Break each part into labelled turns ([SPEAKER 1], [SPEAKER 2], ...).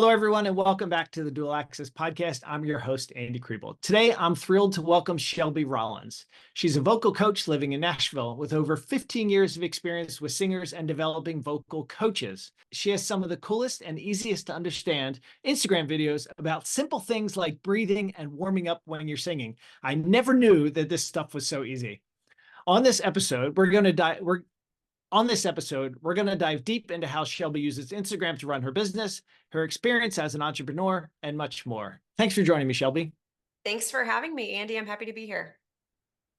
[SPEAKER 1] Hello, everyone, and welcome back to the Dual Access Podcast. I'm your host, Andy Kriebel. Today, I'm thrilled to welcome Shelby Rollins. She's a vocal coach living in Nashville with over 15 years of experience with singers and developing vocal coaches. She has some of the coolest and easiest to understand Instagram videos about simple things like breathing and warming up when you're singing. I never knew that this stuff was so easy. On this episode, we're going to dive deep into how Shelby uses Instagram to run her business, her experience as an entrepreneur, and much more. Thanks for joining me, Shelby.
[SPEAKER 2] Thanks for having me, Andy. I'm happy to be here.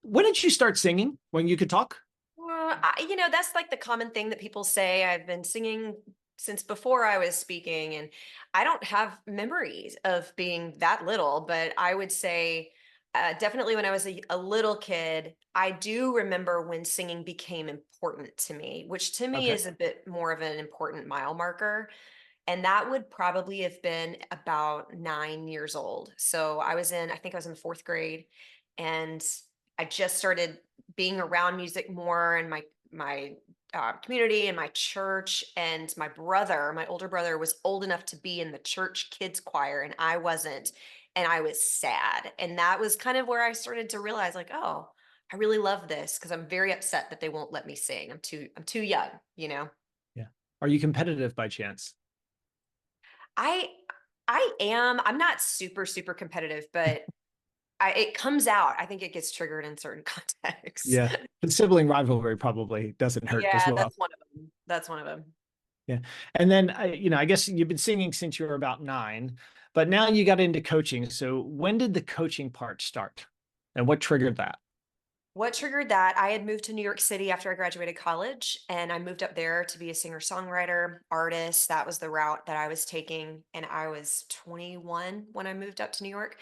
[SPEAKER 1] When did you start singing? When you could talk?
[SPEAKER 2] That's like the common thing that people say. I've been singing since before I was speaking, and I don't have memories of being that little, but I would say definitely when I was a little kid, I do remember when singing became important to me, which to me
[SPEAKER 1] Okay.
[SPEAKER 2] is a bit more of an important mile marker. And that would probably have been about 9 years old. So I think I was in the fourth grade, and I just started being around music more in my community and my church. And my older brother, was old enough to be in the church kids choir, and I wasn't. And I was sad. And that was kind of where I started to realize, like, oh, I really love this because I'm very upset that they won't let me sing. I'm too young, you know.
[SPEAKER 1] Yeah. Are you competitive by chance?
[SPEAKER 2] I I am. I'm not super, super competitive, but it comes out. I think it gets triggered in certain contexts.
[SPEAKER 1] Yeah. The sibling rivalry probably doesn't hurt as
[SPEAKER 2] Yeah,
[SPEAKER 1] well.
[SPEAKER 2] that's one of them. That's one of them.
[SPEAKER 1] Yeah. And then, I guess you've been singing since you were about 9, but now you got into coaching. So when did the coaching part start? And what triggered that?
[SPEAKER 2] What triggered that? I had moved to New York City after I graduated college, and I moved up there to be a singer-songwriter, artist. That was the route that I was taking, and I was 21 when I moved up to New York.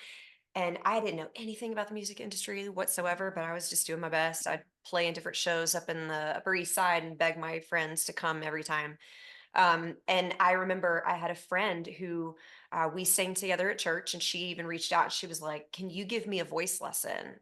[SPEAKER 2] And I didn't know anything about the music industry whatsoever, but I was just doing my best. I'd play in different shows up in the Upper East Side and beg my friends to come every time. And I remember I had a friend who we sang together at church, and she even reached out. She was like, "Can you give me a voice lesson?"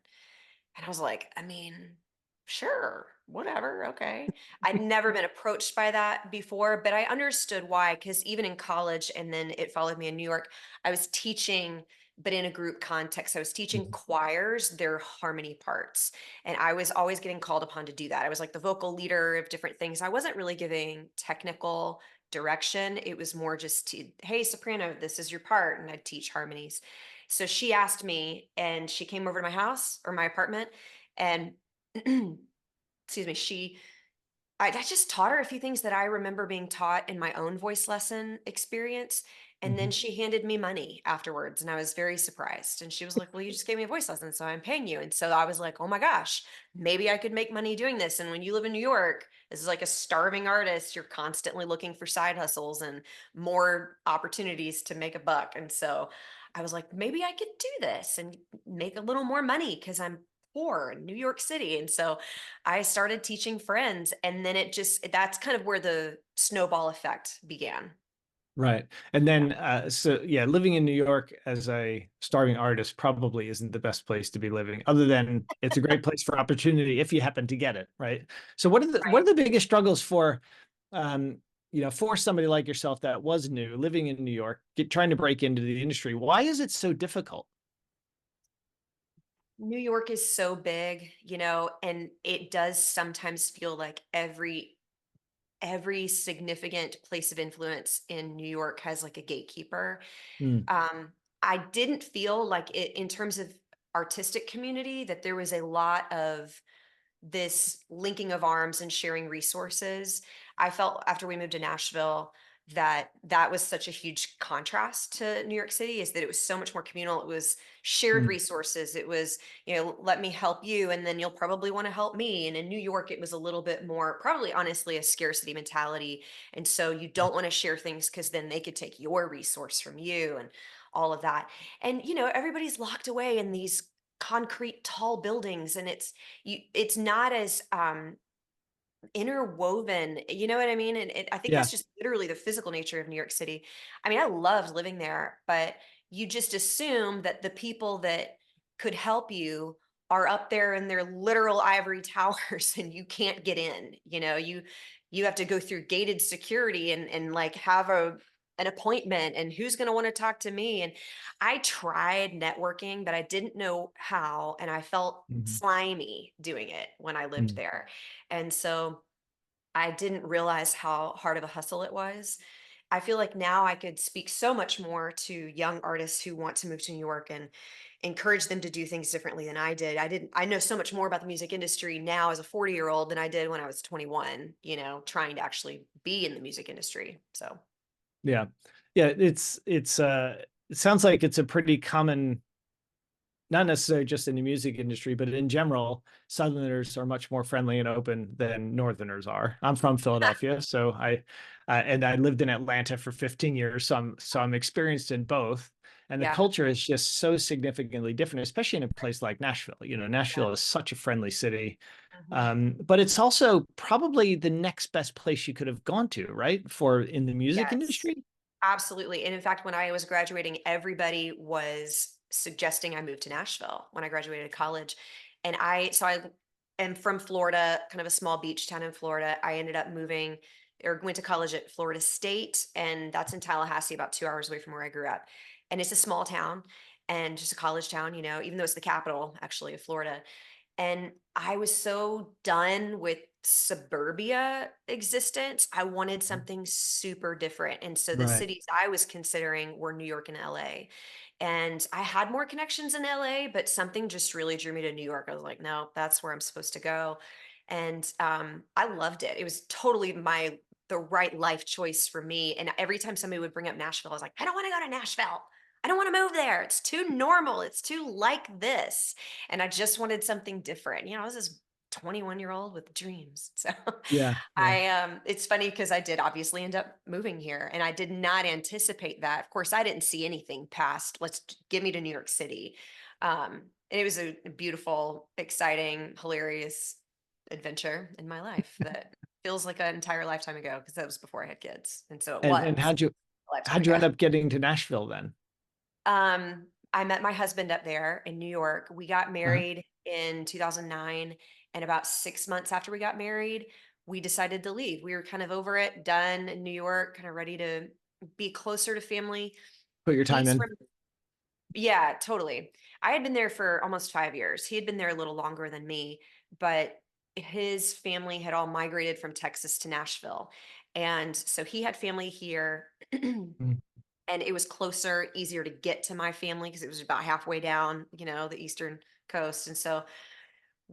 [SPEAKER 2] And I was like, I mean, sure, whatever, okay. I'd never been approached by that before, but I understood why, because even in college, and then it followed me in New York, I was teaching, but in a group context. I was teaching
[SPEAKER 1] Mhm.
[SPEAKER 2] choirs their harmony parts. And I was always getting called upon to do that. I was like the vocal leader of different things. I wasn't really giving technical direction. It was more just, hey, soprano, this is your part. And I'd teach harmonies. So she asked me, and she came over to my house or my apartment, and excuse me, I just taught her a few things that I remember being taught in my own voice lesson experience. And then
[SPEAKER 1] Mhm.
[SPEAKER 2] she handed me money afterwards, and I was very surprised. And she was like, "Well, you just gave me a voice lesson, so I'm paying you." And so I was like, "Oh my gosh, maybe I could make money doing this." And when you live in New York, this is like a starving artist, you're constantly looking for side hustles and more opportunities to make a buck. And so I was like, maybe I could do this and make a little more money because I'm poor in New York City. And so I started teaching friends, and then that's kind of where the snowball effect began.
[SPEAKER 1] Right. And
[SPEAKER 2] Yeah.
[SPEAKER 1] then, so yeah, living in New York as a starving artist probably isn't the best place to be living, other than it's a great place for opportunity if you happen to get it, right? So what are
[SPEAKER 2] Right.
[SPEAKER 1] the biggest struggles for, um, for somebody like yourself that was new, living in New York, trying to break into the industry? Why is it so difficult?
[SPEAKER 2] New York is so big, and it does sometimes feel like every significant place of influence in New York has like a gatekeeper.
[SPEAKER 1] Mm,
[SPEAKER 2] Um, I didn't feel like it in terms of artistic community that there was a lot of this linking of arms and sharing resources. I felt after we moved to Nashville that that was such a huge contrast to New York City, is that it was so much more communal. It was shared
[SPEAKER 1] mm,
[SPEAKER 2] resources. It was, let me help you and then you'll probably want to help me. And in New York, it was a little bit more, probably honestly, a scarcity mentality. And so you don't want to share things because then they could take your resource from you and all of that. And, everybody's locked away in these concrete tall buildings, and it's not as interwoven, you know what I mean? And I think
[SPEAKER 1] yeah.
[SPEAKER 2] that's just literally the physical nature of New York City. I mean, I loved living there, but you just assume that the people that could help you are up there in their literal ivory towers and you can't get in. You have to go through gated security and like have an appointment and who's going to want to talk to me. And I tried networking, but I didn't know how. And I felt
[SPEAKER 1] Mhm.
[SPEAKER 2] slimy doing it when I lived
[SPEAKER 1] Mm.
[SPEAKER 2] there. And so I didn't realize how hard of a hustle it was. I feel like now I could speak so much more to young artists who want to move to New York and encourage them to do things differently than I did. I know so much more about the music industry now as a 40-year-old than I did when I was 21, trying to actually be in the music industry. So,
[SPEAKER 1] Yeah. Yeah, it sounds like it's a pretty common, not necessarily just in the music industry, but in general, Southerners are much more friendly and open than Northerners are. I'm from Philadelphia, so and I lived in Atlanta for 15 years, so I'm experienced in both. And the
[SPEAKER 2] yeah,
[SPEAKER 1] culture is just so significantly different, especially in a place like Nashville.
[SPEAKER 2] yeah.
[SPEAKER 1] Nashville is such a friendly city,
[SPEAKER 2] Mhm.
[SPEAKER 1] but it's also probably the next best place you could have gone to, right? For in the music
[SPEAKER 2] Yes.
[SPEAKER 1] industry.
[SPEAKER 2] Absolutely. And in fact, when I was graduating, everybody was suggesting I move to Nashville when I graduated college. And I am from Florida, kind of a small beach town in Florida. I ended up moving or went to college at Florida State, and that's in Tallahassee, about 2 hours away from where I grew up. And it's a small town and just a college town, even though it's the capital actually of Florida. And I was so done with suburbia existence. I wanted something super different. And so the
[SPEAKER 1] Right.
[SPEAKER 2] cities I was considering were New York and LA. And I had more connections in LA, but something just really drew me to New York. I was like, no, that's where I'm supposed to go. And I loved it. It was totally the right life choice for me. And every time somebody would bring up Nashville, I was like, I don't want to go to Nashville. I don't want to move there. It's too normal. It's too like this. And I just wanted something different. I was this 21-year-old with dreams. So
[SPEAKER 1] Yeah. Yeah.
[SPEAKER 2] it's funny because I did obviously end up moving here and I did not anticipate that. Of course, I didn't see anything past get me to New York City. And it was a beautiful, exciting, hilarious adventure in my life that feels like an entire lifetime ago because that was before I had kids. And so it
[SPEAKER 1] And
[SPEAKER 2] was a lifetime
[SPEAKER 1] how'd you
[SPEAKER 2] ago.
[SPEAKER 1] end up getting to Nashville then?
[SPEAKER 2] I met my husband up there in New York. We got
[SPEAKER 1] Uh-huh.
[SPEAKER 2] married in 2009, and about 6 months after we got married, we decided to leave. We were kind of over it, done in New York, kind of ready to be closer to family.
[SPEAKER 1] Put your time
[SPEAKER 2] He's
[SPEAKER 1] in.
[SPEAKER 2] from, yeah, totally. I had been there for almost 5 years. He had been there a little longer than me, but his family had all migrated from Texas to Nashville. And so he had family here.
[SPEAKER 1] Mm.
[SPEAKER 2] And it was closer, easier to get to my family because it was about halfway down, the eastern coast. And so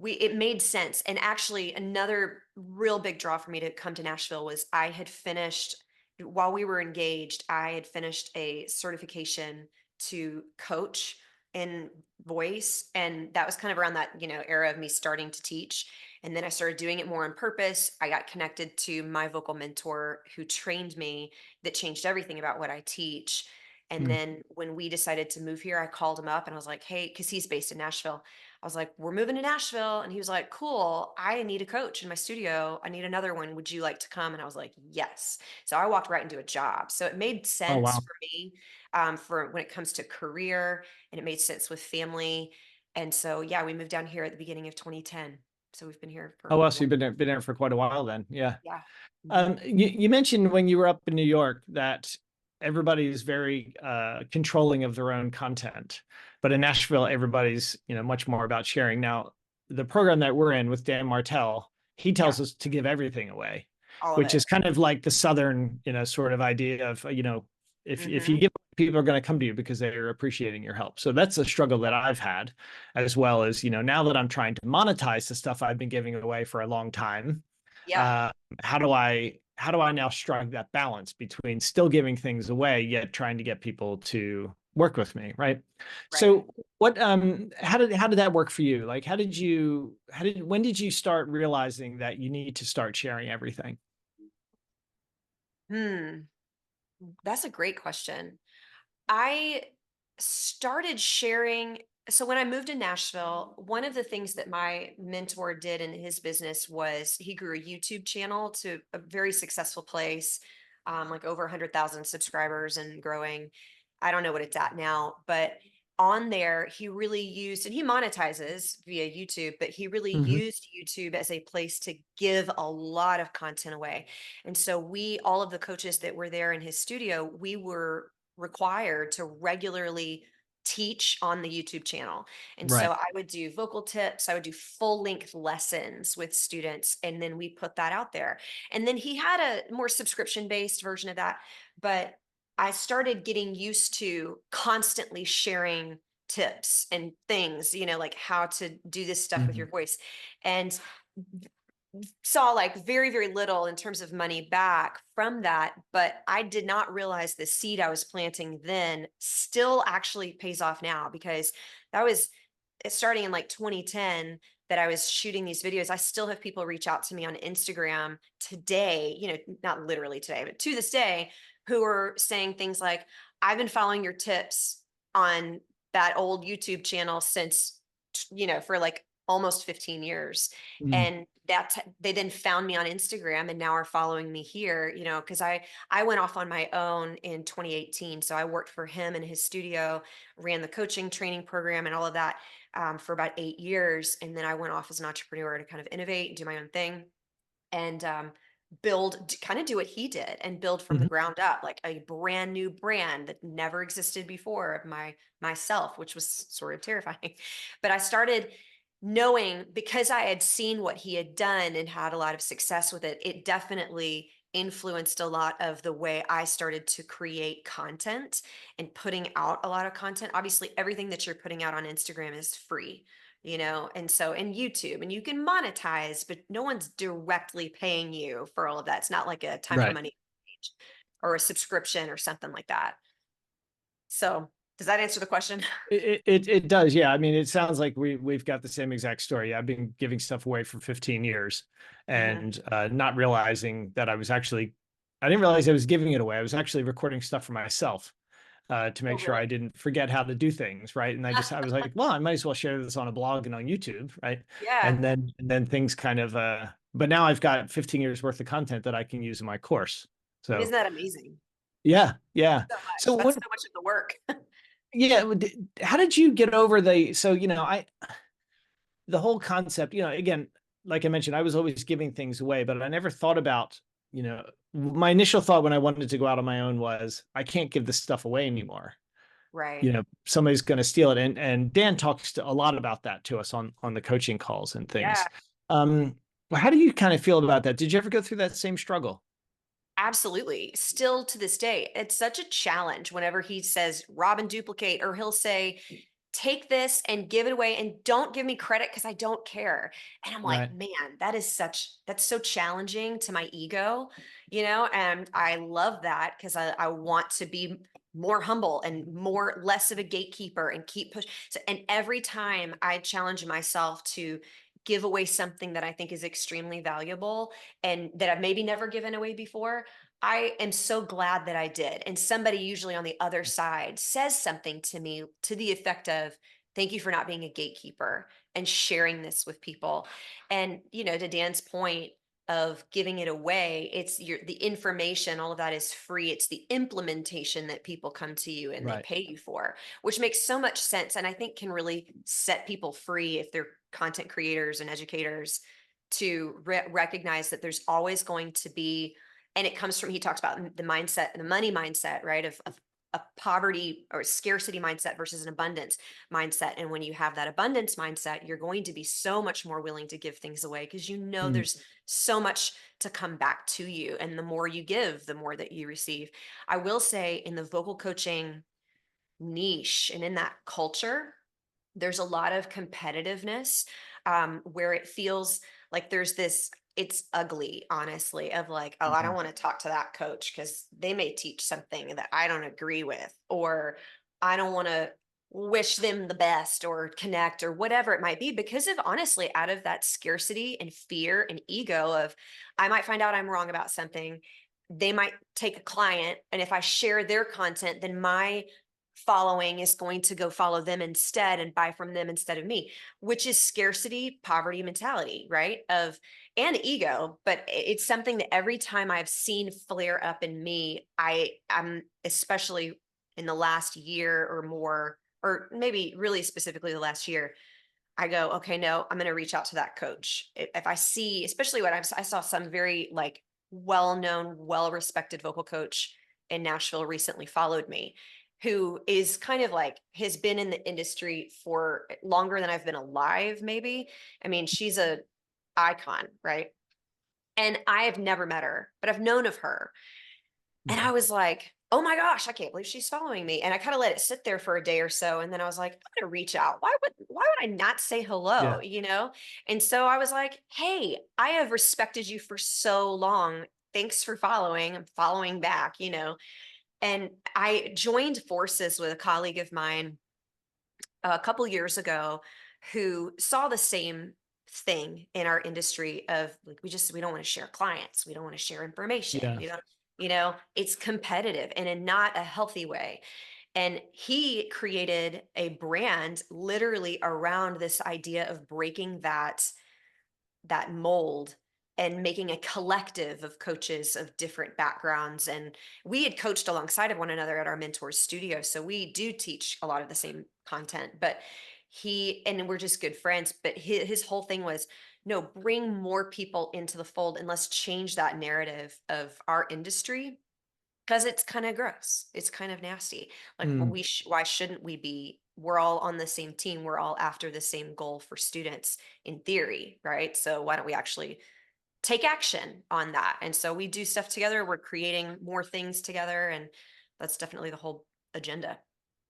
[SPEAKER 2] it made sense. And actually another real big draw for me to come to Nashville was I had finished while we were engaged, I had finished a certification to coach in voice. And that was kind of around that, era of me starting to teach. And then I started doing it more on purpose. I got connected to my vocal mentor who trained me, that changed everything about what I teach. And
[SPEAKER 1] Mm.
[SPEAKER 2] then when we decided to move here, I called him up and I was like, hey, because he's based in Nashville. I was like, we're moving to Nashville. And he was like, cool. I need a coach in my studio. I need another one. Would you like to come? And I was like, yes. So I walked right into a job. So it made
[SPEAKER 1] Oh,
[SPEAKER 2] sense
[SPEAKER 1] wow.
[SPEAKER 2] for me, for when it comes to career, and it made sense with family. And so, yeah, we moved down here at the beginning of 2010. So we've been here
[SPEAKER 1] Oh,
[SPEAKER 2] for
[SPEAKER 1] well, so
[SPEAKER 2] one.
[SPEAKER 1] you've been there for quite a while then. Yeah.
[SPEAKER 2] Yeah. Mhm.
[SPEAKER 1] You mentioned when you were up in New York that everybody is very controlling of their own content, but in Nashville, everybody's much more about sharing. Now, the program that we're in with Dan Martell, he
[SPEAKER 2] Yeah.
[SPEAKER 1] tells us to give everything away,
[SPEAKER 2] All of
[SPEAKER 1] which
[SPEAKER 2] it.
[SPEAKER 1] is kind of like the Southern sort of idea of if you
[SPEAKER 2] Hmm.
[SPEAKER 1] give, people are going to come to you because they're appreciating your help. So that's a struggle that I've had, as well as now that I'm trying to monetize the stuff I've been giving away for a long time.
[SPEAKER 2] Yeah.
[SPEAKER 1] uh, how do I now strike that balance between still giving things away yet trying to get people to work with me, right?
[SPEAKER 2] Right.
[SPEAKER 1] So how did that work for you? Like when did you start realizing that you need to start sharing everything?
[SPEAKER 2] Hmm. That's a great question. I started sharing. So when I moved to Nashville, one of the things that my mentor did in his business was he grew a YouTube channel to a very successful place, like over 100,000 subscribers and growing. I don't know what it's at now, but on there, he really used, and he monetizes via YouTube, but he really
[SPEAKER 1] Hmm.
[SPEAKER 2] used YouTube as a place to give a lot of content away. And so all of the coaches that were there in his studio, we were required to regularly teach on the YouTube channel. And so
[SPEAKER 1] Right.
[SPEAKER 2] I would do vocal tips, I would do full length lessons with students, and then we put that out there. And then he had a more subscription based version of that. But I started getting used to constantly sharing tips and things, like how to do this stuff with
[SPEAKER 1] Hmm.
[SPEAKER 2] your voice. And saw like very, very little in terms of money back from that. But I did not realize the seed I was planting then still actually pays off now, because that was starting in like 2010 that I was shooting these videos. I still have people reach out to me on Instagram today, not literally today, but to this day, who are saying things like, I've been following your tips on that old YouTube channel since, for like almost 15 years.
[SPEAKER 1] Mm.
[SPEAKER 2] And they then found me on Instagram and now are following me here, because I went off on my own in 2018. So I worked for him in his studio, ran the coaching training program and all of that for about 8 years. And then I went off as an entrepreneur to kind of innovate and do my own thing, and kind of do what he did and build from the
[SPEAKER 1] Hmm.
[SPEAKER 2] ground up, like a brand new brand that never existed before of myself, which was sort of terrifying. But I started knowing, because I had seen what he had done and had a lot of success with it, it definitely influenced a lot of the way I started to create content and putting out a lot of content. Obviously, everything that you're putting out on Instagram is free, and so in YouTube, and you can monetize, but no one's directly paying you for all of that. It's not like a time for
[SPEAKER 1] Right.
[SPEAKER 2] money page or a subscription or something like that. So does that answer the question?
[SPEAKER 1] It does. Yeah. I mean, it sounds like we've got the same exact story. I've been giving stuff away for 15 years
[SPEAKER 2] Hmm.
[SPEAKER 1] and not realizing that I didn't realize I was giving it away. I was actually recording stuff for myself to
[SPEAKER 2] Oh,
[SPEAKER 1] make sure
[SPEAKER 2] really?
[SPEAKER 1] I didn't forget how to do things. Right. And I was like, well, I might as well share this on a blog and on YouTube. Right.
[SPEAKER 2] Yeah.
[SPEAKER 1] And then things kind of, but now I've got 15 years worth of content that I can use in my course.
[SPEAKER 2] Isn't
[SPEAKER 1] So
[SPEAKER 2] that amazing?
[SPEAKER 1] yeah. Yeah.
[SPEAKER 2] So much.
[SPEAKER 1] So
[SPEAKER 2] That's
[SPEAKER 1] what,
[SPEAKER 2] so much of the work.
[SPEAKER 1] yeah. How did you get over the whole concept, again, like I mentioned, I was always giving things away, but I never thought about, my initial thought when I wanted to go out on my own was, I can't give this stuff away anymore.
[SPEAKER 2] Right.
[SPEAKER 1] Somebody's going to steal it. And Dan talks a lot about that to us on the coaching calls and
[SPEAKER 2] Yeah.
[SPEAKER 1] things. Well, how do you kind of feel about that? Did you ever go through that same struggle?
[SPEAKER 2] Absolutely. Still to this day, it's such a challenge whenever he says rob and duplicate, or he'll say, take this and give it away and don't give me credit because I don't care. And I'm like,
[SPEAKER 1] Right.
[SPEAKER 2] man, that's so challenging to my ego, and I love that because I want to be more humble and less of a gatekeeper and keep push. So, and every time I challenge myself to give away something that I think is extremely valuable and that I've maybe never given away before, I am so glad that I did. And somebody usually on the other side says something to me to the effect of, thank you for not being a gatekeeper and sharing this with people. And, to Dan's point of giving it away, the information, all of that is free. It's the implementation that people come to you and they
[SPEAKER 1] Right.
[SPEAKER 2] pay you for, which makes so much sense. And I think can really set people free if they're content creators and educators to recognize that there's always going to be, and it comes from, he talks about the mindset, the money mindset, right, of a poverty or scarcity mindset versus an abundance mindset. And when you have that abundance mindset, you're going to be so much more willing to give things away because
[SPEAKER 1] Mm.
[SPEAKER 2] there's so much to come back to you, and the more you give, the more that you receive. I will say, in the vocal coaching niche and in that culture, there's a lot of competitiveness, where it feels like there's this, it's ugly, honestly, of like, oh, I don't
[SPEAKER 1] Mhm.
[SPEAKER 2] want to talk to that coach because they may teach something that I don't agree with, or I don't want to wish them the best or connect or whatever it might be, because of, honestly, out of that scarcity and fear and ego of, I might find out I'm wrong about something. They might take a client, and if I share their content, then my following is going to go follow them instead and buy from them instead of me, which is scarcity poverty mentality, right, of, and ego. But it's something that every time I've seen flare up in me, I'm especially in the last year or more, or maybe really specifically the last year, I go, okay, no, I'm going to reach out to that coach. If I see, especially when I saw some very like well-known, well-respected vocal coach in Nashville recently followed me, who is kind of like has been in the industry for longer than I've been alive, maybe. I mean, she's a icon, right? And I have never met her, but I've known of her. And
[SPEAKER 1] Yeah.
[SPEAKER 2] I was like, oh my gosh, I can't believe she's following me. And I kind of let it sit there for a day or so. And then I was like, I'm gonna reach out. Why would I not say hello?
[SPEAKER 1] Yeah.
[SPEAKER 2] You know? And so I was like, hey, I have respected you for so long. Thanks for following. I'm following back, you know. And I joined forces with a colleague of mine a couple years ago who saw the same thing in our industry of like we don't want to share clients, we don't want to share information,
[SPEAKER 1] Yeah.
[SPEAKER 2] we don't, you know, it's competitive and in not a healthy way. And he created a brand literally around this idea of breaking that mold and making a collective of coaches of different backgrounds. And we had coached alongside of one another at our mentors studio, so we do teach a lot of the same content. But he and we're just good friends, but his whole thing was, no, bring more people into the fold and let's change that narrative of our industry, because it's kind of gross, it's kind of nasty. Like, well,
[SPEAKER 1] Mm.
[SPEAKER 2] why shouldn't we be? We're all on the same team, we're all after the same goal for students in theory, right? So why don't we actually take action on that? And so we do stuff together, we're creating more things together, and that's definitely the whole agenda.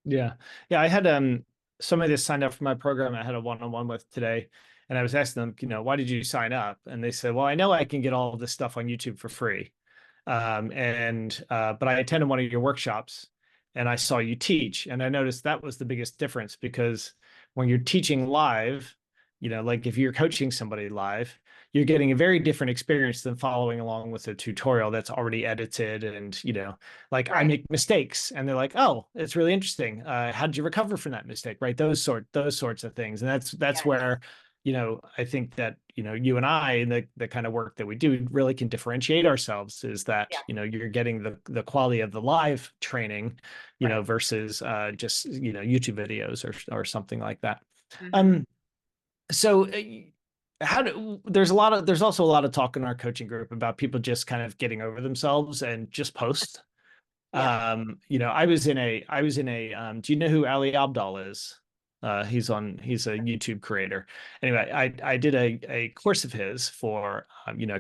[SPEAKER 1] Yeah. Yeah. I had somebody that signed up for my program I had a one-on-one with today. And I was asking them, why did you sign up? And they said, well, I know I can get all of this stuff on YouTube for free. But I attended one of your workshops and I saw you teach. And I noticed that was the biggest difference because when you're teaching live, like if you're coaching somebody live, you're getting a very different experience than following along with a tutorial that's already edited. And, like I
[SPEAKER 2] Right.
[SPEAKER 1] make mistakes and they're like, oh, it's really interesting. How did you recover from that mistake? Right. Those sorts of things. And that's
[SPEAKER 2] Yes.
[SPEAKER 1] where I think that, you and I and the kind of work that we do really can differentiate ourselves is that,
[SPEAKER 2] Yeah.
[SPEAKER 1] you're getting the quality of the live training,
[SPEAKER 2] Right.
[SPEAKER 1] versus just, YouTube videos or something like that.
[SPEAKER 2] Hmm.
[SPEAKER 1] Um, so there's also a lot of talk in our coaching group about people just kind of getting over themselves and just post.
[SPEAKER 2] Yeah.
[SPEAKER 1] Do you know who Ali Abdal is? He's a YouTube creator. Anyway, I did a course of his for,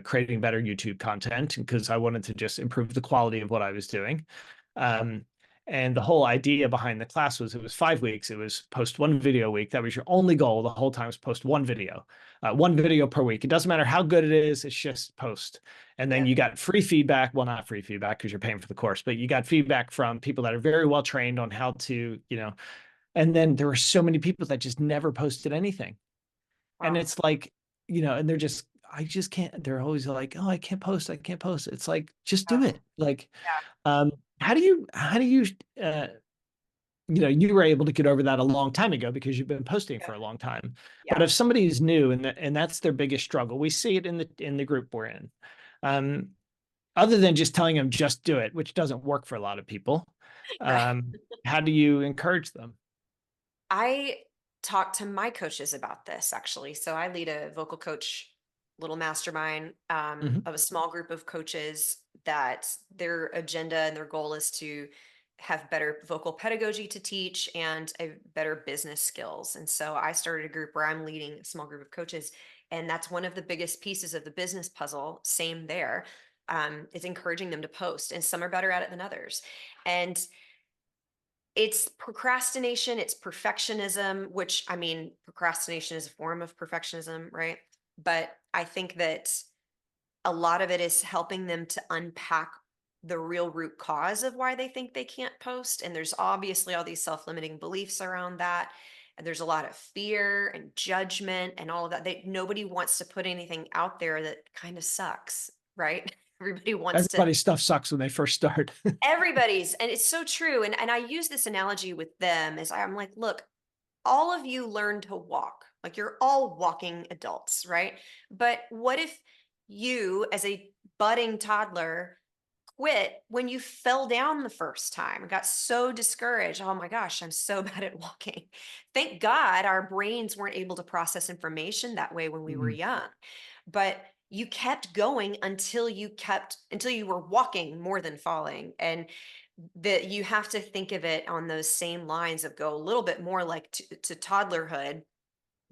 [SPEAKER 1] creating better YouTube content because I wanted to just improve the quality of what I was doing. Um, and the whole idea behind the class was it was 5 weeks. It was post one video a week. That was your only goal the whole time, was post one video per week. It doesn't matter how good it is. It's just post. And then
[SPEAKER 2] Yeah.
[SPEAKER 1] you got free feedback. Well, not free feedback because you're paying for the course, but you got feedback from people that are very well trained on how to, and then there were so many people that just never posted anything. And
[SPEAKER 2] Wow.
[SPEAKER 1] it's like, and I just can't, they're always like, oh, I can't post. I can't post. It's like, just do
[SPEAKER 2] Oh,
[SPEAKER 1] it. Like,
[SPEAKER 2] yeah.
[SPEAKER 1] um, how do you, you were able to get over that a long time ago because you've been posting
[SPEAKER 2] Yeah.
[SPEAKER 1] for a long time. But
[SPEAKER 2] Yeah.
[SPEAKER 1] if somebody is new and that's their biggest struggle, we see it in the group we're in. Um, Other than just telling them just do it, which doesn't work for a lot of people.
[SPEAKER 2] Right.
[SPEAKER 1] How do you encourage them?
[SPEAKER 2] I talked to my coaches about this actually. So I lead a vocal coach little mastermind
[SPEAKER 1] Mhm.
[SPEAKER 2] of a small group of coaches that their agenda and their goal is to have better vocal pedagogy to teach and a better business skills. And so I started a group where I'm leading a small group of coaches. And that's one of the biggest pieces of the business puzzle. Same there. Is encouraging them to post. And some are better at it than others. And it's procrastination, it's perfectionism, which I mean, procrastination is a form of perfectionism, right? But I think that a lot of it is helping them to unpack the real root cause of why they think they can't post. And there's obviously all these self limiting beliefs around that. And there's a lot of fear and judgment and all of that. Nobody wants to put anything out there that kind of sucks, right? Everybody wants to
[SPEAKER 1] Everybody's stuff sucks when they first start.
[SPEAKER 2] Everybody's, and it's so true. And I use this analogy with them as I'm like, look, all of you learn to walk. Like you're all walking adults, right? But what if you, as a budding toddler, quit when you fell down the first time and got so discouraged. Oh my gosh, I'm so bad at walking. Thank God our brains weren't able to process information that way when we were
[SPEAKER 1] Mm.
[SPEAKER 2] young. But you kept going until you were walking more than falling. And that you have to think of it on those same lines of go a little bit more like to toddlerhood,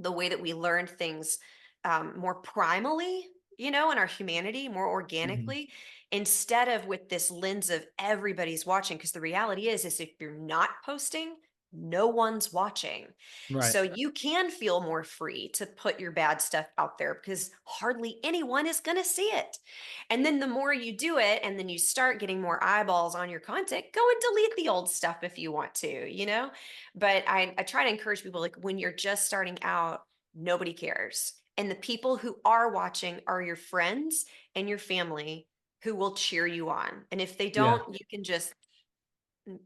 [SPEAKER 2] the way that we learned things more primally, in our humanity, more
[SPEAKER 1] Mhm.
[SPEAKER 2] organically, instead of with this lens of everybody's watching. Because the reality is if you're not posting, no one's watching.
[SPEAKER 1] Right.
[SPEAKER 2] So you can feel more free to put your bad stuff out there because hardly anyone is going to see it. And then the more you do it, and then you start getting more eyeballs on your content, go and delete the old stuff if you want to. But I try to encourage people, like, when you're just starting out, nobody cares. And the people who are watching are your friends and your family who will cheer you on. And if they
[SPEAKER 1] Yeah.
[SPEAKER 2] don't, you can just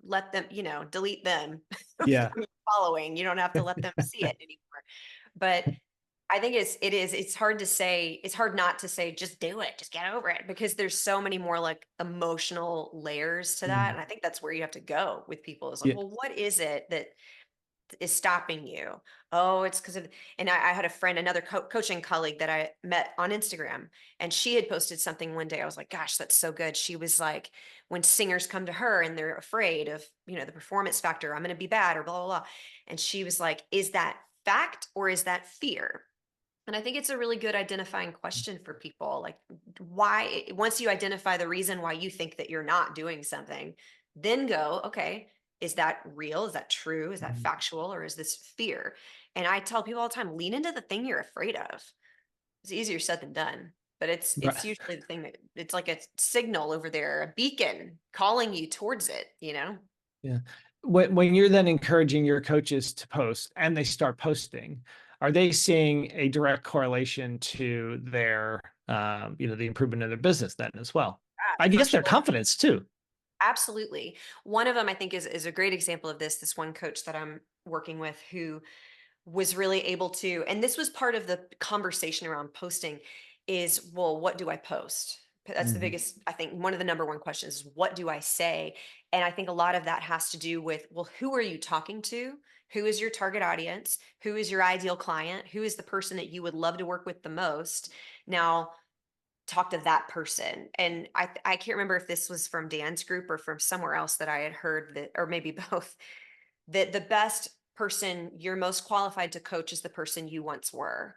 [SPEAKER 2] let them, delete them
[SPEAKER 1] Yeah.
[SPEAKER 2] from your following. You don't have to let them see it anymore. But I think it's hard to say, it's hard not to say, just do it, just get over it, because there's so many more like emotional layers to that.
[SPEAKER 1] Mm.
[SPEAKER 2] And I think that's where you have to go with people is like,
[SPEAKER 1] Yeah.
[SPEAKER 2] well, what is it that is stopping you? Oh, it's because of, and I had a friend, another coaching colleague that I met on Instagram, and she had posted something one day. I was like, gosh, that's so good. She was like, when singers come to her and they're afraid of, the performance factor, I'm going to be bad or blah, blah, blah. And she was like, is that fact or is that fear? And I think it's a really good identifying question for people. Like, why, once you identify the reason why you think that you're not doing something, then go, okay, is that real? Is that true? Is that
[SPEAKER 1] Mhm.
[SPEAKER 2] factual? Or is this fear? And I tell people all the time, lean into the thing you're afraid of. It's easier said than done, but it's
[SPEAKER 1] Right.
[SPEAKER 2] usually the thing that it's like a signal over there, a beacon calling you towards it.
[SPEAKER 1] Yeah. When you're then encouraging your coaches to post and they start posting, are they seeing a direct correlation to their, the improvement of their business then as well? I
[SPEAKER 2] For
[SPEAKER 1] guess their
[SPEAKER 2] sure.
[SPEAKER 1] confidence too.
[SPEAKER 2] Absolutely. One of them I think is a great example of this. This one coach that I'm working with who was really able to, and this was part of the conversation around posting, is, well, what do I post? That's the
[SPEAKER 1] Mhm.
[SPEAKER 2] biggest, I think, one of the number one questions is, what do I say? And I think a lot of that has to do with, well, who are you talking to? Who is your target audience? Who is your ideal client? Who is the person that you would love to work with the most? Now, talk to that person. And I can't remember if this was from Dan's group or from somewhere else that I had heard that, or maybe both, that the best person you're most qualified to coach is the person you once were.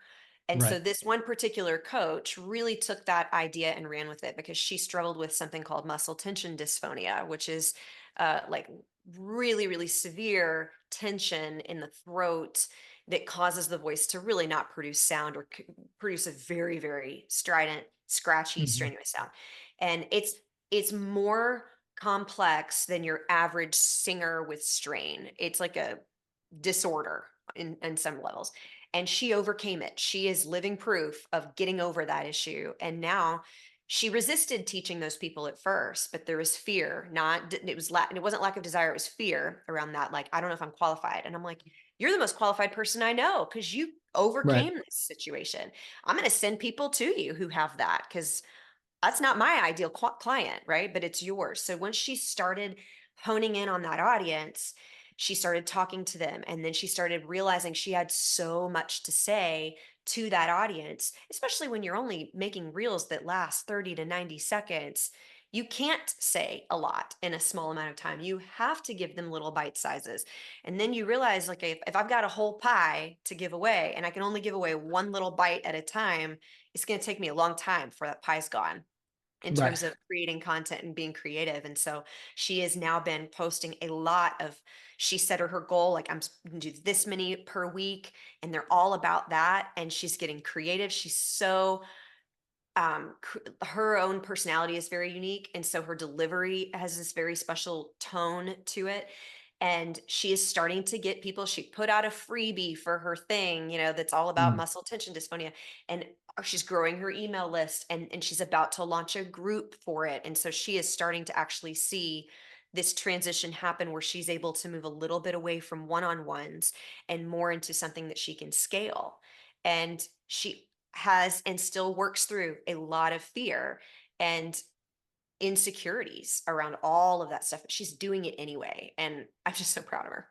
[SPEAKER 2] And so
[SPEAKER 1] Right.
[SPEAKER 2] this one particular coach really took that idea and ran with it because she struggled with something called muscle tension dysphonia, which is like really, really severe tension in the throat that causes the voice to really not produce sound or produce a very, very strident, scratchy,
[SPEAKER 1] Mhm.
[SPEAKER 2] strenuous sound. And it's more complex than your average singer with strain. It's like a disorder in some levels. And she overcame it. She is living proof of getting over that issue. And now she resisted teaching those people at first, but there was fear. Not it was it wasn't lack of desire, it was fear around that. Like, I don't know if I'm qualified. And I'm like, you're the most qualified person I know because you
[SPEAKER 1] Right.
[SPEAKER 2] overcame this situation. I'm going to send people to you who have that because that's not my ideal client, right? But it's yours. So once she started honing in on that audience, she started talking to them. And then she started realizing she had so much to say to that audience, especially when you're only making reels that last 30 to 90 seconds. You can't say a lot in a small amount of time. You have to give them little bite sizes. And then you realize, like, if I've got a whole pie to give away and I can only give away one little bite at a time, it's going to take me a long time before that pie's gone in
[SPEAKER 1] Right.
[SPEAKER 2] terms of creating content and being creative. And so she has now been posting a lot of, she set her goal, like, I'm going to do this many per week, and they're all about that. And she's getting creative. She's so, her own personality is very unique. And so her delivery has this very special tone to it. And she is starting to get people. She put out a freebie for her thing, that's all about
[SPEAKER 1] Mm.
[SPEAKER 2] muscle tension dysphonia. And she's growing her email list, and she's about to launch a group for it. And so she is starting to actually see this transition happen where she's able to move a little bit away from one-on-ones and more into something that she can scale. And she has and still works through a lot of fear. And insecurities around all of that stuff. But she's doing it anyway. And I'm just so proud of her.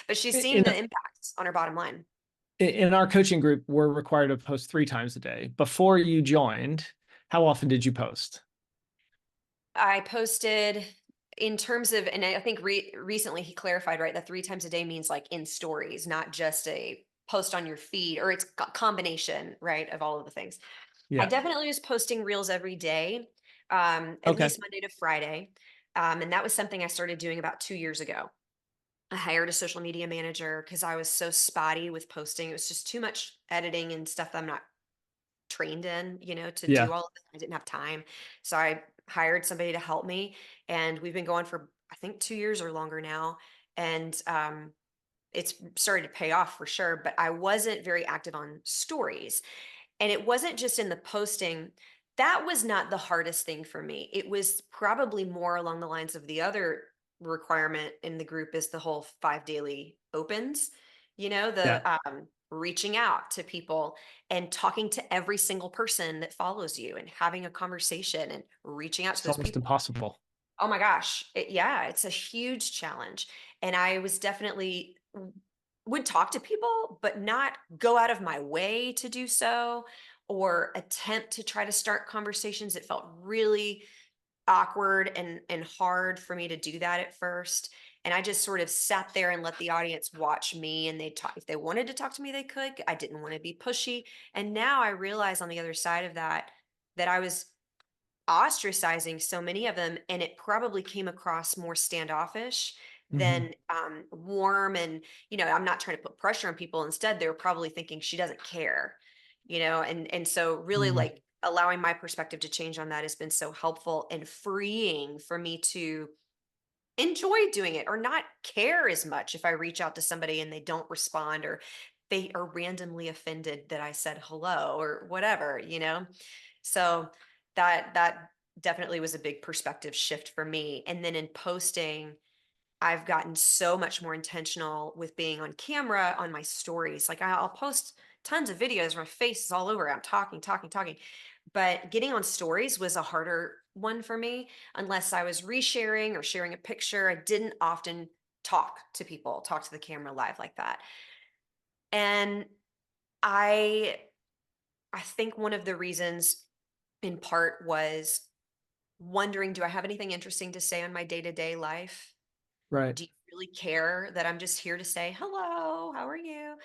[SPEAKER 2] But she's seeing
[SPEAKER 1] In,
[SPEAKER 2] the impact on her bottom line.
[SPEAKER 1] in our coaching group, we're required to post 3 times a day. Before you joined, how often did you post?
[SPEAKER 2] I posted in terms of, and I think recently he clarified, right? That 3 times a day means like in stories, not just a post on your feed, or it's a combination, right, of all of the things. I
[SPEAKER 1] Yeah.
[SPEAKER 2] definitely was posting reels every day, at
[SPEAKER 1] Okay.
[SPEAKER 2] least Monday to Friday. And that was something I started doing about 2 years ago. I hired a social media manager because I was so spotty with posting. It was just too much editing and stuff that I'm not trained in, to
[SPEAKER 1] Yeah.
[SPEAKER 2] do all of it. I didn't have time. So I hired somebody to help me. And we've been going for, I think, 2 years or longer now. And it's started to pay off for sure. But I wasn't very active on stories. And it wasn't just in the posting. That was not the hardest thing for me. It was probably more along the lines of the other requirement in the group is the whole 5 daily opens,
[SPEAKER 1] Yeah.
[SPEAKER 2] the reaching out to people and talking to every single person that follows you and having a conversation and reaching out to
[SPEAKER 1] It's
[SPEAKER 2] those
[SPEAKER 1] almost
[SPEAKER 2] people.
[SPEAKER 1] impossible.
[SPEAKER 2] Oh my gosh. Yeah, it's a huge challenge. And I was definitely would talk to people, but not go out of my way to do so or attempt to try to start conversations. It felt really awkward and hard for me to do that at first. And I just sort of sat there and let the audience watch me, and they talk if they wanted to talk to me, they could. I didn't want to be pushy. And now I realize on the other side of that that I was ostracizing so many of them, and it probably came across more standoffish
[SPEAKER 1] Hmm.
[SPEAKER 2] than warm. And I'm not trying to put pressure on people. Instead, they were probably thinking she doesn't care, and so really,
[SPEAKER 1] Hmm.
[SPEAKER 2] like, allowing my perspective to change on that has been so helpful and freeing for me to enjoy doing it or not care as much if I reach out to somebody and they don't respond, or they are randomly offended that I said hello or whatever. So that definitely was a big perspective shift for me. And then in posting, I've gotten so much more intentional with being on camera on my stories. Like, I'll post tons of videos where my face is all over. I'm talking, talking, talking. But getting on stories was a harder one for me unless I was resharing or sharing a picture. I didn't often talk to people, talk to the camera live like that. And I I think one of the reasons in part was wondering, do I have anything interesting to say on my day-to-day life?
[SPEAKER 1] Right.
[SPEAKER 2] Do you really care that I'm just here to say, hello, how are you?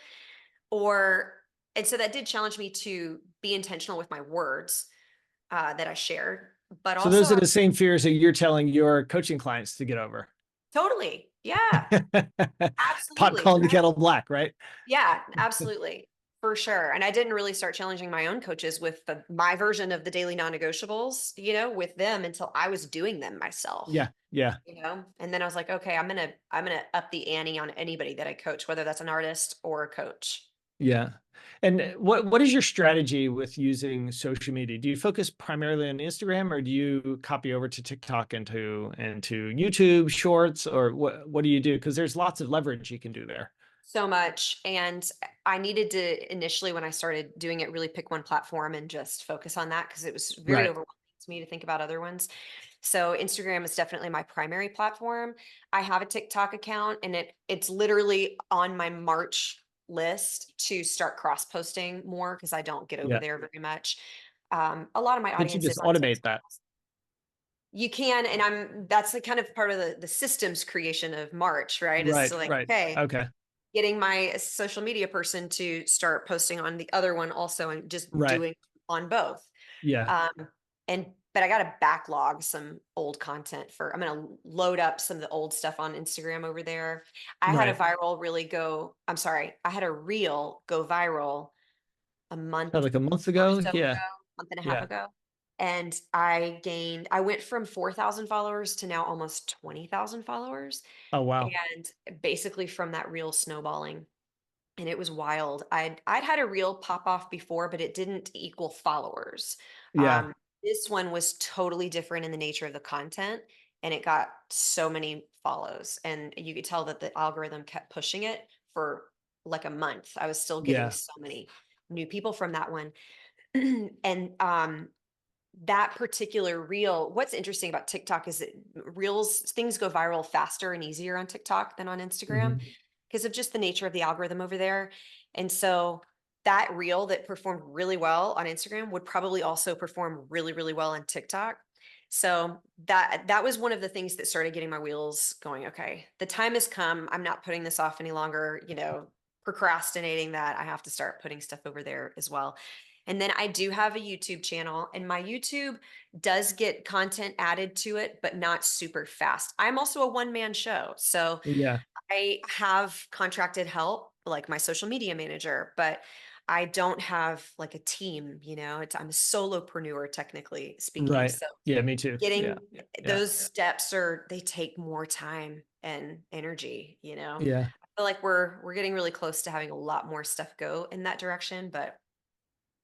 [SPEAKER 2] Or, and so that did challenge me to be intentional with my words that I shared, but
[SPEAKER 1] So
[SPEAKER 2] also
[SPEAKER 1] those are the same fears that you're telling your coaching clients to get over.
[SPEAKER 2] totally. Yeah,
[SPEAKER 1] Pot
[SPEAKER 2] absolutely.
[SPEAKER 1] calling the kettle black, right?
[SPEAKER 2] Yeah, absolutely. For sure. And I didn't really start challenging my own coaches with my version of the daily non-negotiables, with them until I was doing them myself.
[SPEAKER 1] Yeah. Yeah.
[SPEAKER 2] And then I was like, okay, I'm gonna up the ante on anybody that I coach, whether that's an artist or a coach.
[SPEAKER 1] Yeah. And what is your strategy with using social media? Do you focus primarily on Instagram, or do you copy over to TikTok into YouTube Shorts, or what do you do? Because there's lots of leverage you can do there.
[SPEAKER 2] So much. And I needed to initially, when I started doing it, really pick one platform and just focus on that because it was very
[SPEAKER 1] Right.
[SPEAKER 2] overwhelming to me to think about other ones. So Instagram is definitely my primary platform. I have a TikTok account, and it's literally on my March list to start cross posting more because I don't get over
[SPEAKER 1] Yeah.
[SPEAKER 2] there very much. A lot of my
[SPEAKER 1] Can't you
[SPEAKER 2] audience
[SPEAKER 1] just
[SPEAKER 2] is on
[SPEAKER 1] automate
[SPEAKER 2] TikTok.
[SPEAKER 1] that?
[SPEAKER 2] You can, and that's the kind of part of the systems creation of March, right? Is
[SPEAKER 1] Right.
[SPEAKER 2] to like,
[SPEAKER 1] Right.
[SPEAKER 2] okay,
[SPEAKER 1] Okay.
[SPEAKER 2] getting my social media person to start posting on the other one also and just
[SPEAKER 1] Right.
[SPEAKER 2] doing on both.
[SPEAKER 1] Yeah.
[SPEAKER 2] Um, but I got to backlog some old content I'm going to load up some of the old stuff on Instagram over there.
[SPEAKER 1] Right.
[SPEAKER 2] I'm sorry, I had a reel go viral a month
[SPEAKER 1] Like a month
[SPEAKER 2] or
[SPEAKER 1] ago.
[SPEAKER 2] so ago,
[SPEAKER 1] Yeah.
[SPEAKER 2] month and a half
[SPEAKER 1] Yeah.
[SPEAKER 2] ago. And I went from 4,000 followers to now almost 20,000 followers.
[SPEAKER 1] Oh, wow.
[SPEAKER 2] And basically from that reel snowballing, and it was wild. I'd had a reel pop off before, but it didn't equal followers.
[SPEAKER 1] Yeah.
[SPEAKER 2] Um, this one was totally different in the nature of the content, and it got so many follows, and you could tell that the algorithm kept pushing it for like a month. I was still getting
[SPEAKER 1] Yeah.
[SPEAKER 2] so many new people from that one, and that particular reel, what's interesting about TikTok is that things go viral faster and easier on TikTok than on Instagram
[SPEAKER 1] Mhm.
[SPEAKER 2] because of just the nature of the algorithm over there. And so that reel that performed really well on Instagram would probably also perform really, really well on TikTok. So that was one of the things that started getting my wheels going. Okay, the time has come. I'm not putting this off any longer, procrastinating that. I have to start putting stuff over there as well. And then I do have a YouTube channel, and my YouTube does get content added to it, but not super fast. I'm also a one-man show. So
[SPEAKER 1] Yeah.
[SPEAKER 2] I have contracted help, like my social media manager, but I don't have like a team, I'm a solopreneur technically speaking.
[SPEAKER 1] Right.
[SPEAKER 2] So
[SPEAKER 1] Yeah, me too. Yeah.
[SPEAKER 2] getting
[SPEAKER 1] Yeah.
[SPEAKER 2] those steps they take more time and energy.
[SPEAKER 1] Yeah.
[SPEAKER 2] I feel like we're getting really close to having a lot more stuff go in that direction, but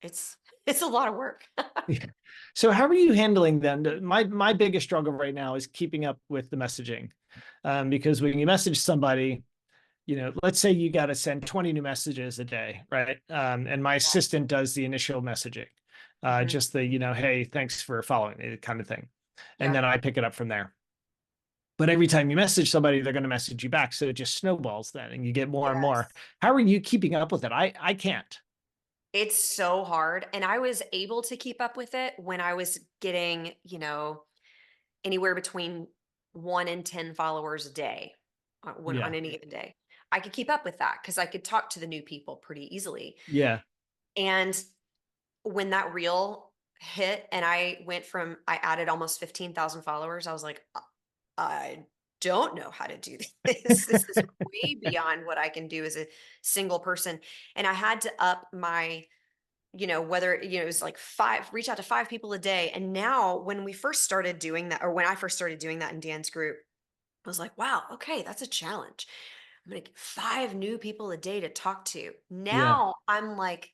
[SPEAKER 2] it's it's a lot of work.
[SPEAKER 1] Yeah. So how are you handling them? My biggest struggle right now is keeping up with the messaging. Because when you message somebody, let's say you got to send 20 new messages a day, right? And my assistant does the initial messaging,
[SPEAKER 2] Mhm.
[SPEAKER 1] just the, hey, thanks for following me kind of thing. And
[SPEAKER 2] Yeah.
[SPEAKER 1] then I pick it up from there. But every time you message somebody, they're going to message you back. So it just snowballs then and you get more and more.
[SPEAKER 2] Yes.
[SPEAKER 1] How are you keeping up with it? I can't.
[SPEAKER 2] It's so hard. And I was able to keep up with it when I was getting, anywhere between 1 and 10 followers a day on
[SPEAKER 1] Yeah.
[SPEAKER 2] any given day. I could keep up with that because I could talk to the new people pretty easily.
[SPEAKER 1] Yeah.
[SPEAKER 2] And when that reel hit and I added almost 15,000 followers, I was like, I don't know how to do this. This is way beyond what I can do as a single person. And I had to up my, whether, it was like reach out to 5 people a day. And now when we first started doing that, or when I first started doing that in Dan's group, I was like, wow, okay, that's a challenge. I'm gonna get 5 new people a day to talk to.
[SPEAKER 1] Yeah.
[SPEAKER 2] Now I'm like,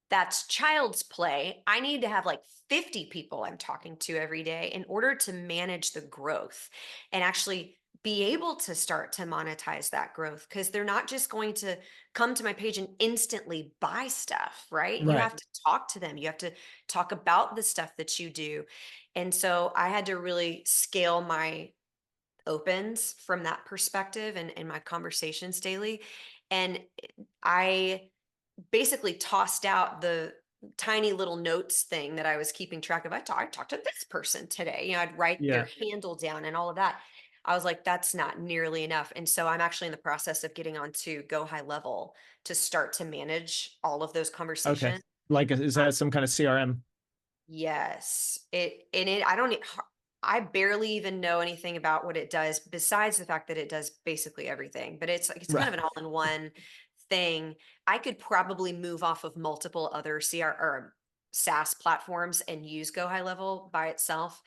[SPEAKER 2] that's child's play. I need to have like 50 people I'm talking to every day in order to manage the growth and actually be able to start to monetize that growth because they're not just going to come to my page and instantly buy stuff, right? You
[SPEAKER 1] Right.
[SPEAKER 2] have to talk to them. You have to talk about the stuff that you do. And so I had to really scale my opens from that perspective and in my conversations daily. And I basically tossed out the tiny little notes thing that I was keeping track of. I talked to this person today. I'd write their
[SPEAKER 1] Yeah.
[SPEAKER 2] handle down and all of that. I was like, that's not nearly enough. And so I'm actually in the process of getting onto Go High Level to start to manage all of those
[SPEAKER 1] Okay.
[SPEAKER 2] conversations.
[SPEAKER 1] Like, is that some kind of CRM?
[SPEAKER 2] Yes. I don't, I barely even know anything about what it does besides the fact that it does basically everything, but it's like, it's kind
[SPEAKER 1] Right.
[SPEAKER 2] of an all-in-one thing. I could probably move off of multiple other CR or SaaS platforms and use Go High Level by itself.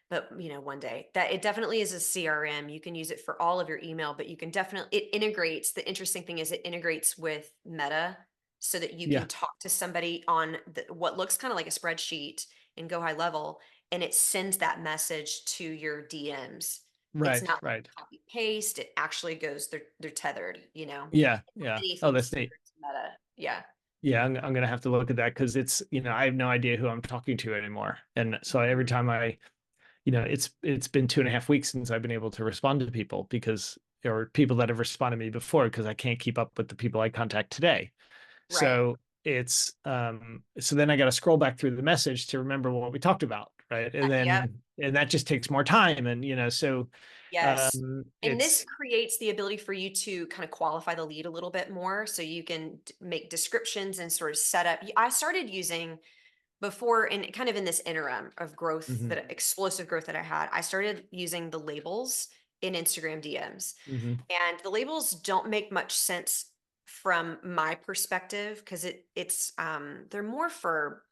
[SPEAKER 2] But one day that it definitely is a CRM. You can use it for all of your email, but you can definitely, it integrates. The interesting thing is it integrates with Meta so that you
[SPEAKER 1] Yeah.
[SPEAKER 2] can talk to somebody on what looks kind of like a spreadsheet and Go High Level, and it sends that message to your DMs. It's
[SPEAKER 1] Right.
[SPEAKER 2] not like
[SPEAKER 1] Right.
[SPEAKER 2] copy paste. It actually goes, they're tethered,
[SPEAKER 1] Yeah. Yeah. Oh,
[SPEAKER 2] anything
[SPEAKER 1] that's neat.
[SPEAKER 2] Meta. Yeah.
[SPEAKER 1] Yeah, I'm gonna have to look at that because it's, I have no idea who I'm talking to anymore. And so every time it's been 2.5 weeks since I've been able to respond to people because or people that have responded to me before because I can't keep up with the people I contact today.
[SPEAKER 2] Right.
[SPEAKER 1] So so then I got to scroll back through the message to remember what we talked about, right?
[SPEAKER 2] Yep.
[SPEAKER 1] And that just takes more time. And so
[SPEAKER 2] Yes. And this
[SPEAKER 1] it's
[SPEAKER 2] creates the ability for you to kind of qualify the lead a little bit more so you can make descriptions and sort of set up. I started using before and kind of in this interim of growth,
[SPEAKER 1] mhm,
[SPEAKER 2] that explosive growth that I had, I started using the labels in Instagram DMs.
[SPEAKER 1] mhm,
[SPEAKER 2] And the labels don't make much sense from my perspective because they're more for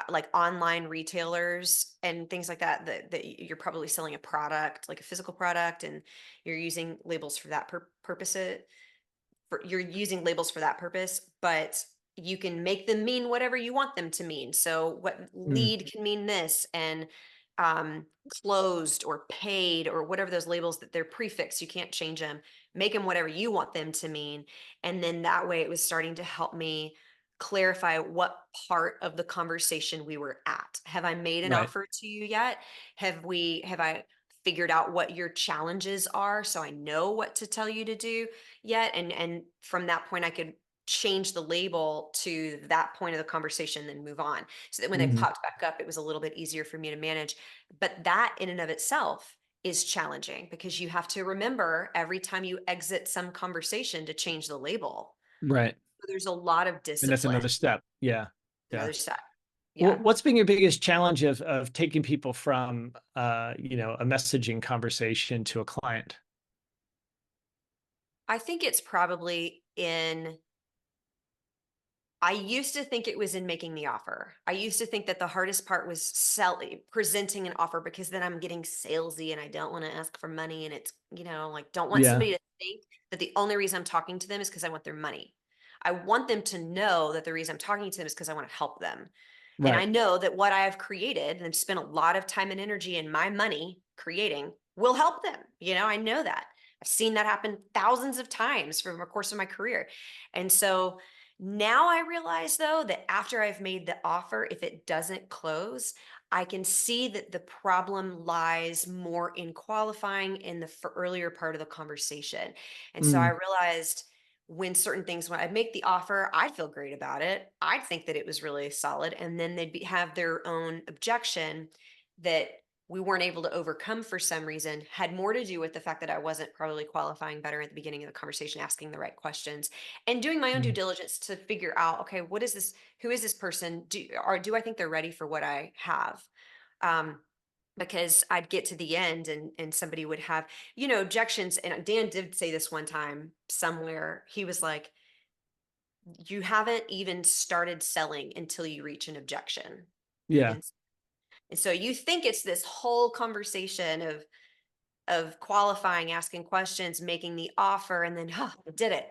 [SPEAKER 2] like online retailers and things like that you're probably selling a product like a physical product and you're using labels for that you're using labels for that purpose, but you can make them mean whatever you want them to mean. So what
[SPEAKER 1] mm,
[SPEAKER 2] lead can mean this and um, closed or paid or whatever those labels that they're prefixed, you can't change them. Make them whatever you want them to mean. And then that way it was starting to help me clarify what part of the conversation we were at. Have I made an
[SPEAKER 1] Right.
[SPEAKER 2] offer to you yet? Have I figured out what your challenges are so I know what to tell you to do yet? And from that point I could change the label to that point of the conversation, then move on. So that when they
[SPEAKER 1] Hmm.
[SPEAKER 2] popped back up, it was a little bit easier for me to manage. But that in and of itself is challenging because you have to remember every time you exit some conversation to change the label.
[SPEAKER 1] Right.
[SPEAKER 2] So there's a lot of
[SPEAKER 1] And that's
[SPEAKER 2] discipline.
[SPEAKER 1] another step. Yeah. Yeah.
[SPEAKER 2] Another step.
[SPEAKER 1] Well,
[SPEAKER 2] Yeah.
[SPEAKER 1] what's been your biggest challenge of taking people from a messaging conversation to a client?
[SPEAKER 2] I think it's probably in I used to think it was in making the offer. I used to think that the hardest part was selling, presenting an offer because then I'm getting salesy and I don't want to ask for money. And it's, like, don't want
[SPEAKER 1] Yeah.
[SPEAKER 2] somebody to think that the only reason I'm talking to them is because I want their money. I want them to know that the reason I'm talking to them is because I want to help them. And I
[SPEAKER 1] Right.
[SPEAKER 2] know that what I have created and I've spent a lot of time and energy and my money creating will help them. I know that. I've seen that happen thousands of times from the course of my career. And so, now I realize though that after I've made the offer, if it doesn't close, I can see that the problem lies more in qualifying in the earlier part of the conversation. And so I
[SPEAKER 1] Mm.
[SPEAKER 2] realized when I make the offer, I'd feel great about it. I'd think that it was really solid. And then have their own objection that we weren't able to overcome for some reason had more to do with the fact that I wasn't probably qualifying better at the beginning of the conversation, asking the right questions and doing my own due
[SPEAKER 1] Mm.
[SPEAKER 2] diligence to figure out, okay, what is this? Who is this person? Do I think they're ready for what I have? Um, because I'd get to the end and somebody would have, objections. And Dan did say this one time somewhere. He was like, "You haven't even started selling until you reach an objection."
[SPEAKER 1] Yeah.
[SPEAKER 2] And, and so you think it's this whole conversation of qualifying, asking questions, making the offer, and then, oh, I did it.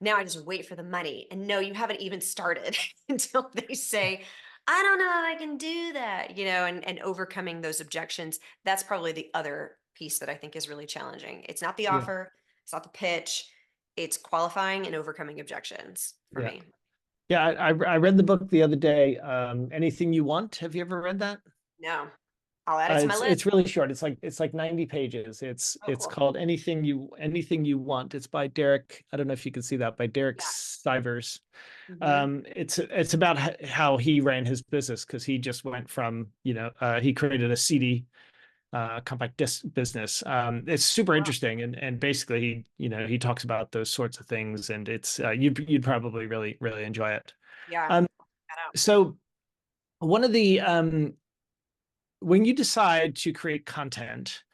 [SPEAKER 2] Now I just wait for the money. And no, you haven't even started until they say, I don't know if I can do that, and overcoming those objections. That's probably the other piece that I think is really challenging. It's not the
[SPEAKER 1] Yeah.
[SPEAKER 2] offer, it's not the pitch, it's qualifying and overcoming objections for
[SPEAKER 1] Yeah.
[SPEAKER 2] me.
[SPEAKER 1] Yeah. I read the book the other day. Anything You Want. Have you ever read that?
[SPEAKER 2] No, I'll add it to my list.
[SPEAKER 1] It's really short. It's like 90 pages. It's
[SPEAKER 2] Oh,
[SPEAKER 1] it's
[SPEAKER 2] cool.
[SPEAKER 1] called Anything You Want. It's by Derek. I don't know if you can see that, by Derek
[SPEAKER 2] Yeah.
[SPEAKER 1] Sivers.
[SPEAKER 2] Hmm.
[SPEAKER 1] It's about how he ran his business, because he just went from, he created a CD compact disc business. It's super
[SPEAKER 2] Wow.
[SPEAKER 1] interesting, and basically he talks about those sorts of things, and it's you'd probably really really enjoy it.
[SPEAKER 2] Yeah.
[SPEAKER 1] Um,
[SPEAKER 2] That out.
[SPEAKER 1] so one of the when you decide to create content,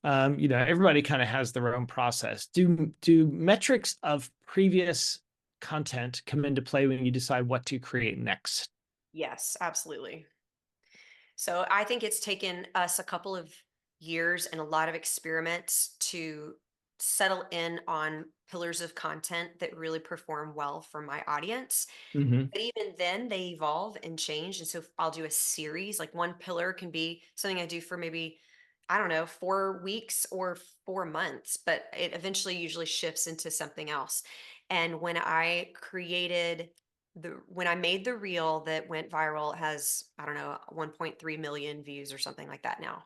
[SPEAKER 1] everybody kind of has their own process. Do metrics of previous content come into play when you decide what to create next?
[SPEAKER 2] Yes, absolutely. So I think it's taken us a couple of years and a lot of experiments to settle in on pillars of content that really perform well for my audience.
[SPEAKER 1] Hmm.
[SPEAKER 2] But even then, they evolve and change. And so I'll do a series, like one pillar can be something I do for maybe, I don't know, 4 weeks or 4 months, but it eventually usually shifts into something else. And when I made the reel that went viral, it has, I don't know, 1.3 million views or something like that now.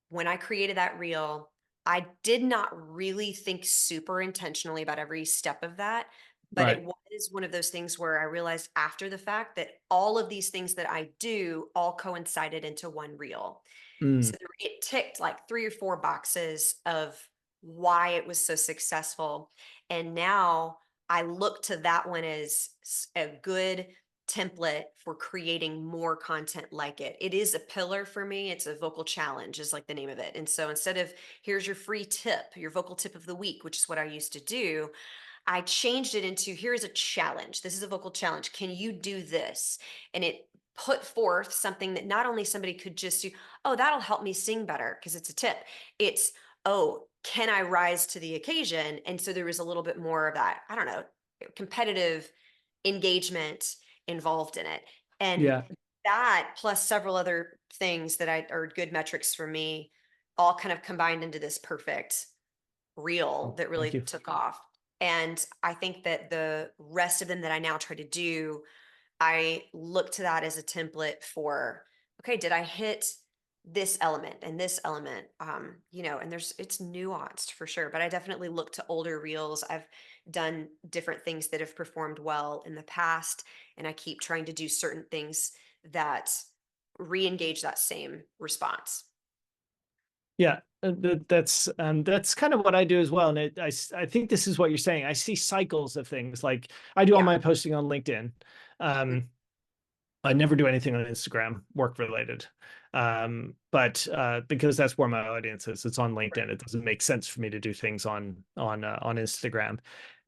[SPEAKER 2] When I created that reel, I did not really think super intentionally about every step of that, but
[SPEAKER 1] Right.
[SPEAKER 2] it was one of those things where I realized after the fact that all of these things that I do all coincided into one reel. So
[SPEAKER 1] Mm.
[SPEAKER 2] it ticked like 3 or 4 boxes of why it was so successful. And now I look to that one as a good template for creating more content like it. It is a pillar for me. It's a vocal challenge, is like the name of it. And so instead of here's your free tip, your vocal tip of the week, which is what I used to do, I changed it into here is a challenge. This is a vocal challenge. Can you do this? And it put forth something that not only somebody could just do, oh, that'll help me sing better because it's a tip. It's, oh, can I rise to the occasion? And so there was a little bit more of that, I don't know, competitive engagement involved in it. And
[SPEAKER 1] Yeah.
[SPEAKER 2] that plus several other things that are good metrics for me all kind of combined into this perfect reel that
[SPEAKER 1] Thank
[SPEAKER 2] really
[SPEAKER 1] you.
[SPEAKER 2] took off. And I think that the rest of them that I now try to do I look to that as a template for, okay, did I hit this element and this element? And it's nuanced for sure, but I definitely look to older reels. I've done different things that have performed well in the past, and I keep trying to do certain things that re-engage that same response.
[SPEAKER 1] Yeah, that's kind of what I do as well. And I think this is what you're saying. I see cycles of things. Like I do all
[SPEAKER 2] Yeah.
[SPEAKER 1] my posting on LinkedIn. Um, I never do anything on Instagram, work related. But because that's where my audience is, it's on LinkedIn. It doesn't make sense for me to do things on Instagram.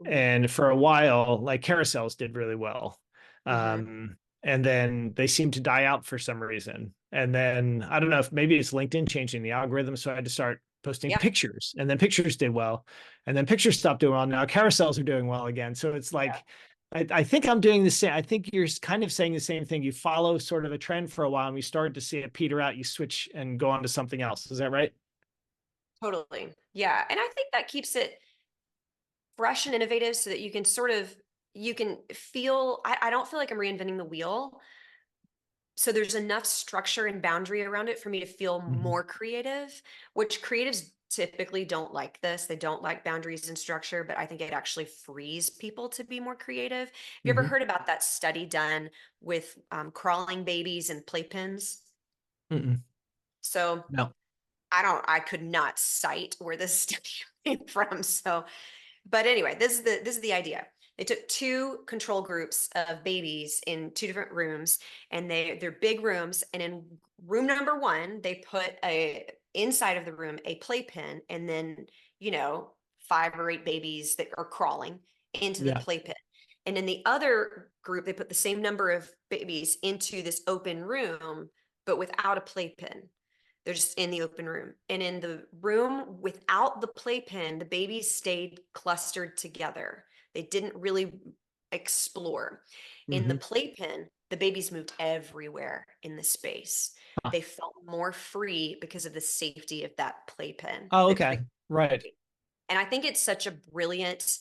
[SPEAKER 2] Mhm.
[SPEAKER 1] And for a while, like carousels did really well.
[SPEAKER 2] Mhm.
[SPEAKER 1] And then they seem to die out for some reason. And then I don't know if maybe it's LinkedIn changing the algorithm. So I had to start posting
[SPEAKER 2] Yeah.
[SPEAKER 1] pictures, and then pictures did well. And then pictures stopped doing well. Now carousels are doing well again. So it's
[SPEAKER 2] Yeah.
[SPEAKER 1] like, I think I'm doing the same. I think you're kind of saying the same thing. You follow sort of a trend for a while and we start to see it peter out. You switch and go on to something else. Is that right?
[SPEAKER 2] Totally. Yeah. And I think that keeps it fresh and innovative so that you can feel, I don't feel like I'm reinventing the wheel. So there's enough structure and boundary around it for me to feel
[SPEAKER 1] Mhm.
[SPEAKER 2] more creative, which creatives typically don't like this. They don't like boundaries and structure, but I think it actually frees people to be more creative. Have you ever
[SPEAKER 1] Mhm.
[SPEAKER 2] heard about that study done with crawling babies and playpens?
[SPEAKER 1] Mm-mm.
[SPEAKER 2] So
[SPEAKER 1] No.
[SPEAKER 2] I could not cite where this study came from. So but anyway, this is the idea. They took two control groups of babies in two different rooms, and they're big rooms. And in room number one, they put a inside of the room a playpen, and then you know 5 or 8 babies that are crawling into the
[SPEAKER 1] Yeah.
[SPEAKER 2] playpen. And in the other group, they put the same number of babies into this open room, but without a playpen. They're just in the open room. And in the room without the playpen, the babies stayed clustered together. They didn't really explore. In the
[SPEAKER 1] Hmm.
[SPEAKER 2] playpen, the babies moved everywhere in the space. They felt more free because of the safety of that playpen
[SPEAKER 1] Oh,
[SPEAKER 2] that
[SPEAKER 1] okay.
[SPEAKER 2] created.
[SPEAKER 1] Right.
[SPEAKER 2] And I think it's such a brilliant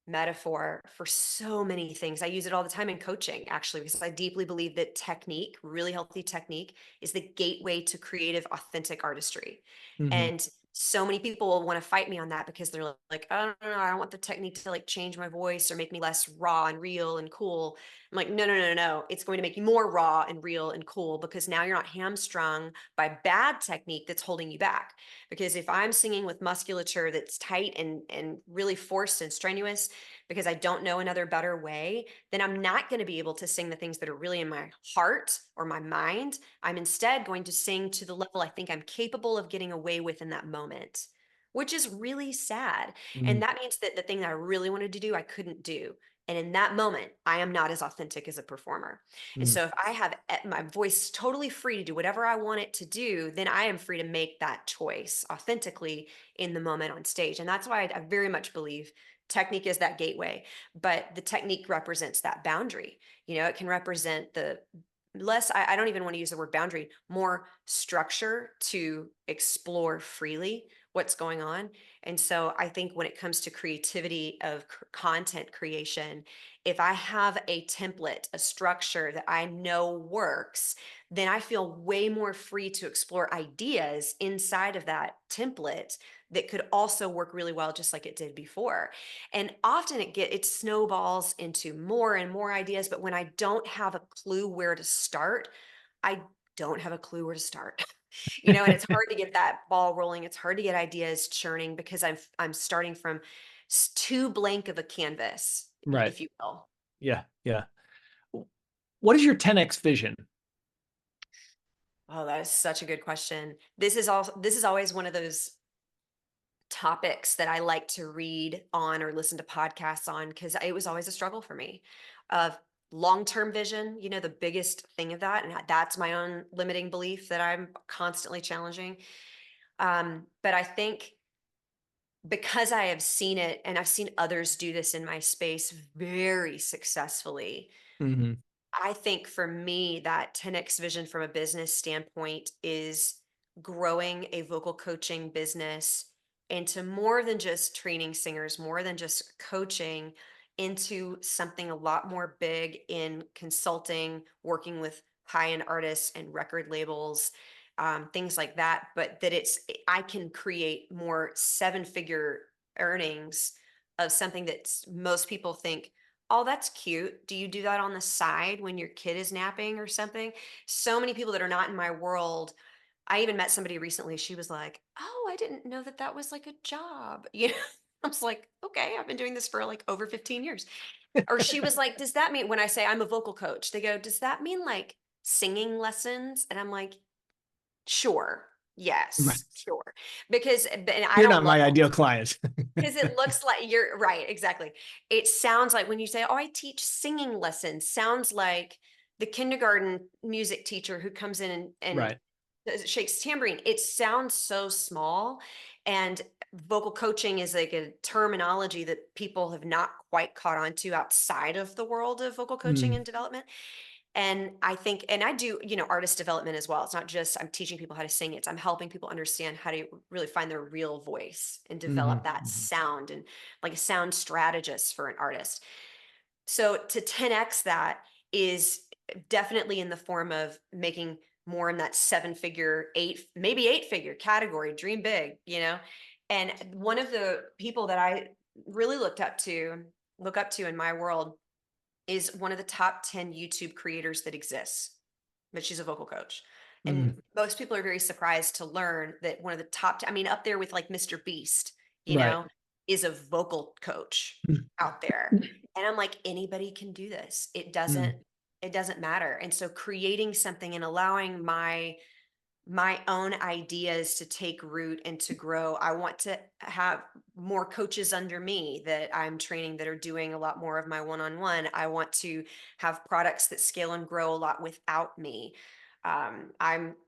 [SPEAKER 2] metaphor for so many things. I use it all the time in coaching, actually, because I deeply believe that technique, really healthy technique, is the gateway to creative, authentic artistry.
[SPEAKER 1] Hmm.
[SPEAKER 2] And so many people will want to fight me on that because they're like, I don't know, I don't want the technique to like change my voice or make me less raw and real and cool. I'm like, no, no, no, no. It's going to make you more raw and real and cool because now you're not hamstrung by bad technique that's holding you back. Because if I'm singing with musculature that's tight and really forced and strenuous, because I don't know another better way, then I'm not going to be able to sing the things that are really in my heart or my mind. I'm instead going to sing to the level I think I'm capable of getting away with in that moment, which is really sad.
[SPEAKER 1] Hmm.
[SPEAKER 2] And that means that the thing that I really wanted to do, I couldn't do. And in that moment, I am not as authentic as a performer. And
[SPEAKER 1] Hmm.
[SPEAKER 2] so if I have my voice totally free to do whatever I want it to do, then I am free to make that choice authentically in the moment on stage. And that's why I very much believe technique is that gateway, but the technique represents that boundary. It can represent the less, I don't even want to use the word boundary, more structure to explore freely what's going on. And so I think when it comes to creativity of content creation, if I have a template, a structure that I know works, then I feel way more free to explore ideas inside of that template that could also work really well just like it did before. And often it snowballs into more and more ideas, but when I don't have a clue where to start, I don't have a clue where to start. And it's hard to get that ball rolling. It's hard to get ideas churning because I'm starting from too blank of a canvas,
[SPEAKER 1] Right.
[SPEAKER 2] if you will.
[SPEAKER 1] Yeah. Yeah. What is your 10x vision?
[SPEAKER 2] Oh, that is such a good question. This is always one of those topics that I like to read on or listen to podcasts on because it was always a struggle for me of long-term vision, the biggest thing of that. And that's my own limiting belief that I'm constantly challenging. But I think because I have seen it and I've seen others do this in my space very successfully,
[SPEAKER 1] Hmm.
[SPEAKER 2] I think for me, that 10x vision from a business standpoint is growing a vocal coaching business into more than just training singers, more than just coaching, into something a lot more big in consulting, working with high-end artists and record labels, things like that. But that I can create more seven-figure earnings of something that most people think, oh, that's cute. Do you do that on the side when your kid is napping or something? So many people that are not in my world. I even met somebody recently. She was like, "Oh, I didn't know that that was like a job." I was like, "Okay, I've been doing this for like over 15 years." Or she was like, "Does that mean when I say I'm a vocal coach, they go, does that mean like singing lessons?" And I'm like, "Sure.
[SPEAKER 1] Right.
[SPEAKER 2] Yes, sure." Because and I
[SPEAKER 1] You're
[SPEAKER 2] don't
[SPEAKER 1] not
[SPEAKER 2] love
[SPEAKER 1] my ideal client.
[SPEAKER 2] because it looks like you're right, exactly. It sounds like when you say, "Oh, I teach singing lessons," sounds like the kindergarten music teacher who comes in and
[SPEAKER 1] Right.
[SPEAKER 2] shakes tambourine. It sounds so small, and vocal coaching is like a terminology that people have not quite caught on to outside of the world of vocal coaching
[SPEAKER 1] Mm,
[SPEAKER 2] and development. And I think, and I do, artist development as well. It's not just I'm teaching people how to sing, it's I'm helping people understand how to really find their real voice and develop
[SPEAKER 1] mhm,
[SPEAKER 2] that
[SPEAKER 1] mhm.
[SPEAKER 2] sound, and like a sound strategist for an artist. So to 10x that is definitely in the form of making more in that seven figure, maybe eight figure category, dream big, And one of the people that I really look up to in my world is one of the top 10 YouTube creators that exists, but she's a vocal coach. And
[SPEAKER 1] Mm,
[SPEAKER 2] most people are very surprised to learn that one of the I mean, up there with like Mr. Beast,
[SPEAKER 1] right.
[SPEAKER 2] is a vocal coach
[SPEAKER 1] Mm,
[SPEAKER 2] out there. And I'm like, anybody can do this.
[SPEAKER 1] mm,
[SPEAKER 2] It doesn't matter. And so creating something and allowing my own ideas to take root and to grow. I want to have more coaches under me that I'm training that are doing a lot more of my one-on-one. I want to have products that scale and grow a lot without me. I'm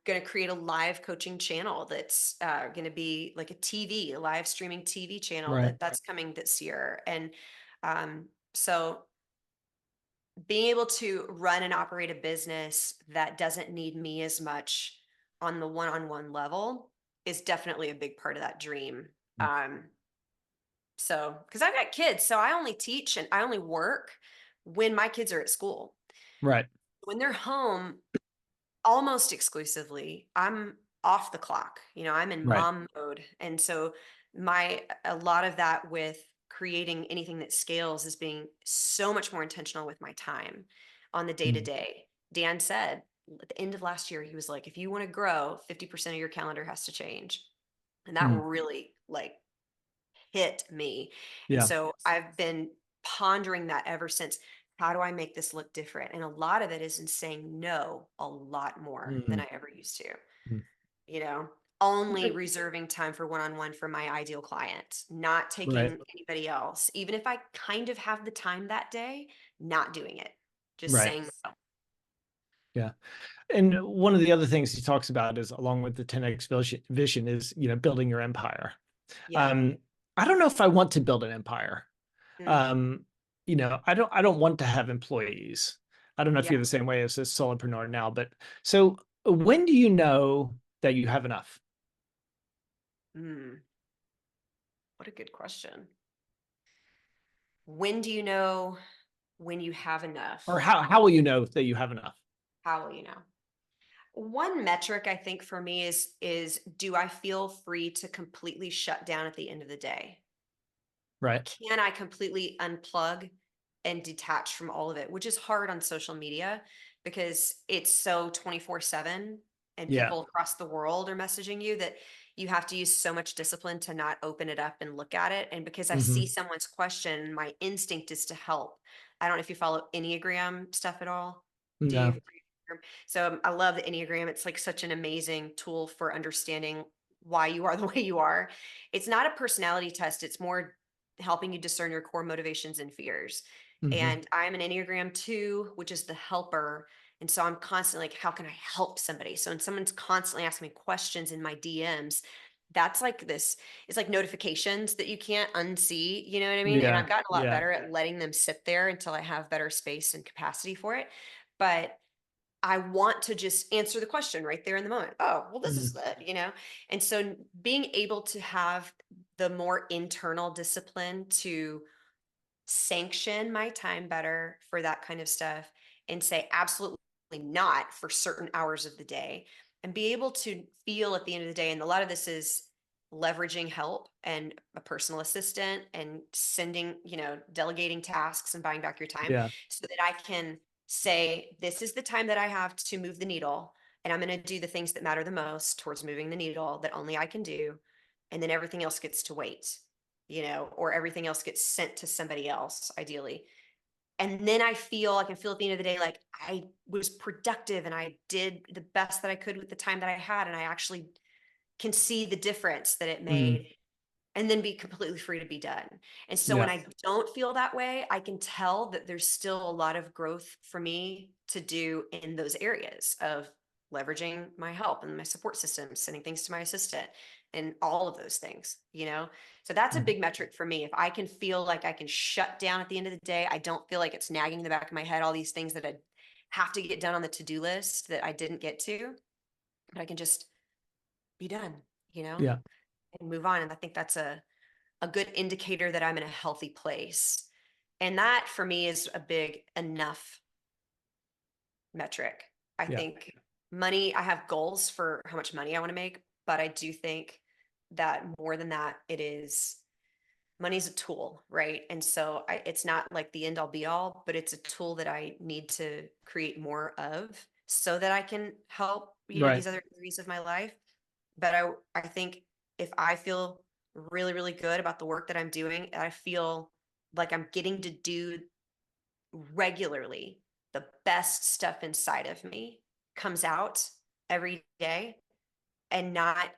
[SPEAKER 2] going to create a live coaching channel that's going to be like a live streaming TV channel
[SPEAKER 1] right.
[SPEAKER 2] that's coming this year. And so being able to run and operate a business that doesn't need me as much on the one-on-one level is definitely a big part of that dream.
[SPEAKER 1] Mm,
[SPEAKER 2] So because I've got kids, so I only teach and I only work when my kids are at school.
[SPEAKER 1] right.
[SPEAKER 2] When they're home, almost exclusively, I'm off the clock. I'm in
[SPEAKER 1] Right.
[SPEAKER 2] mom mode. And so a lot of that with creating anything that scales is being so much more intentional with my time on the day to
[SPEAKER 1] Mm,
[SPEAKER 2] day. Dan said at the end of last year, he was like, if you want to grow, 50% of your calendar has to change. And that
[SPEAKER 1] mm,
[SPEAKER 2] really like hit me. And
[SPEAKER 1] yeah.
[SPEAKER 2] so I've been pondering that ever since. How do I make this look different? And a lot of it is in saying no a lot more than
[SPEAKER 1] Mm,
[SPEAKER 2] I ever used to,
[SPEAKER 1] mm.
[SPEAKER 2] you know, only reserving time for one-on-one for my ideal client, not
[SPEAKER 1] Right.
[SPEAKER 2] taking anybody else. Even if I kind of have the time that day, not doing it, just
[SPEAKER 1] Right.
[SPEAKER 2] saying no.
[SPEAKER 1] Yeah. And one of the other things he talks about is along with the 10x vision is, building your empire.
[SPEAKER 2] Yeah.
[SPEAKER 1] Um, I don't know if I want to build an empire.
[SPEAKER 2] Mm,
[SPEAKER 1] Um, I don't want to have employees. I don't know if
[SPEAKER 2] yeah.
[SPEAKER 1] you're the same way as a solopreneur now, but so when do you know that you have enough?
[SPEAKER 2] Mm, what a good question. When do you know when you have
[SPEAKER 1] Or
[SPEAKER 2] enough?
[SPEAKER 1] how will you know that you have enough?
[SPEAKER 2] How will you know? One metric I think for me is do I feel free to completely shut down at the end of the day?
[SPEAKER 1] Right.
[SPEAKER 2] Can I completely unplug and detach from all of it, which is hard on social media because it's so 24/7 and
[SPEAKER 1] Yeah.
[SPEAKER 2] people across the world are messaging you that you have to use so much discipline to not open it up and look at it. And because I see
[SPEAKER 1] Hmm.
[SPEAKER 2] someone's question, my instinct is to help. I don't know if you follow Enneagram stuff at all. Do you?
[SPEAKER 1] No.
[SPEAKER 2] So I love the Enneagram. It's like such an amazing tool for understanding why you are the way you are. It's not a personality test, it's more helping you discern your core motivations and fears.
[SPEAKER 1] Hmm.
[SPEAKER 2] And I'm an Enneagram 2, which is the helper. And so I'm constantly like, how can I help somebody? So when someone's constantly asking me questions in my DMs, that's like this, it's like notifications that you can't unsee, you know what I mean? And
[SPEAKER 1] Yeah.
[SPEAKER 2] I've gotten a lot
[SPEAKER 1] Yeah.
[SPEAKER 2] better at letting them sit there until I have better space and capacity for it. But I want to just answer the question right there in the moment. Oh, well, this is
[SPEAKER 1] Mm,
[SPEAKER 2] it. And so being able to have the more internal discipline to sanction my time better for that kind of stuff and say absolutely not for certain hours of the day, and be able to feel at the end of the day. And a lot of this is leveraging help and a personal assistant and sending, delegating tasks and buying back your time
[SPEAKER 1] Yeah.
[SPEAKER 2] so that I can say, this is the time that I have to move the needle. And I'm going to do the things that matter the most towards moving the needle that only I can do. And then everything else gets to wait, or everything else gets sent to somebody else, ideally. And then I can feel at the end of the day like I was productive and I did the best that I could with the time that I had. And I actually can see the difference that it
[SPEAKER 1] Mm,
[SPEAKER 2] made, and then be completely free to be done. And so when
[SPEAKER 1] yeah.
[SPEAKER 2] I don't feel that way, I can tell that there's still a lot of growth for me to do in those areas of leveraging my help and my support system, sending things to my assistant, and all of those things. So that's a
[SPEAKER 1] Mm,
[SPEAKER 2] big metric for me. If I can feel like I can shut down at the end of the day, I don't feel like it's nagging in the back of my head, all these things that I have to get done on the to-do list that I didn't get to, but I can just be done, you know,
[SPEAKER 1] yeah.
[SPEAKER 2] and move on. And I think that's a good indicator that I'm in a healthy place. And that for me is a big enough metric. I
[SPEAKER 1] Yeah.
[SPEAKER 2] think money, I have goals for how much money I want to make, but I do think that more than that, money's a tool, right? And so it's not like the end all be all, but it's a tool that I need to create more of so that I can help,
[SPEAKER 1] Right.
[SPEAKER 2] these other areas of my life. But I think if I feel really, really good about the work that I'm doing, I feel like I'm getting to do regularly the best stuff inside of me comes out every day, and not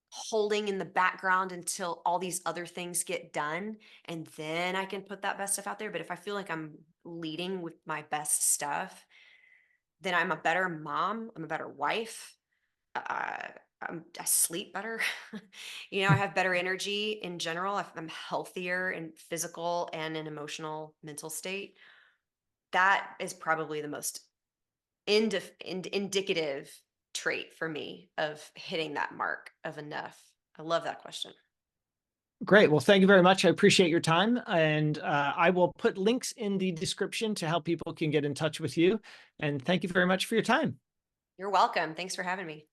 [SPEAKER 2] holding in the background until all these other things get done, and then I can put that best stuff out there. But if I feel like I'm leading with my best stuff, then I'm a better mom, I'm a better wife, uh, I sleep better. I have better energy in general. I'm healthier in physical and in emotional, mental state. That is probably the most indicative trait for me of hitting that mark of enough. I love that question.
[SPEAKER 1] Great. Well, thank you very much. I appreciate your time. And I will put links in the description to how people can get in touch with you. And thank you very much for your time.
[SPEAKER 2] You're welcome. Thanks for having me.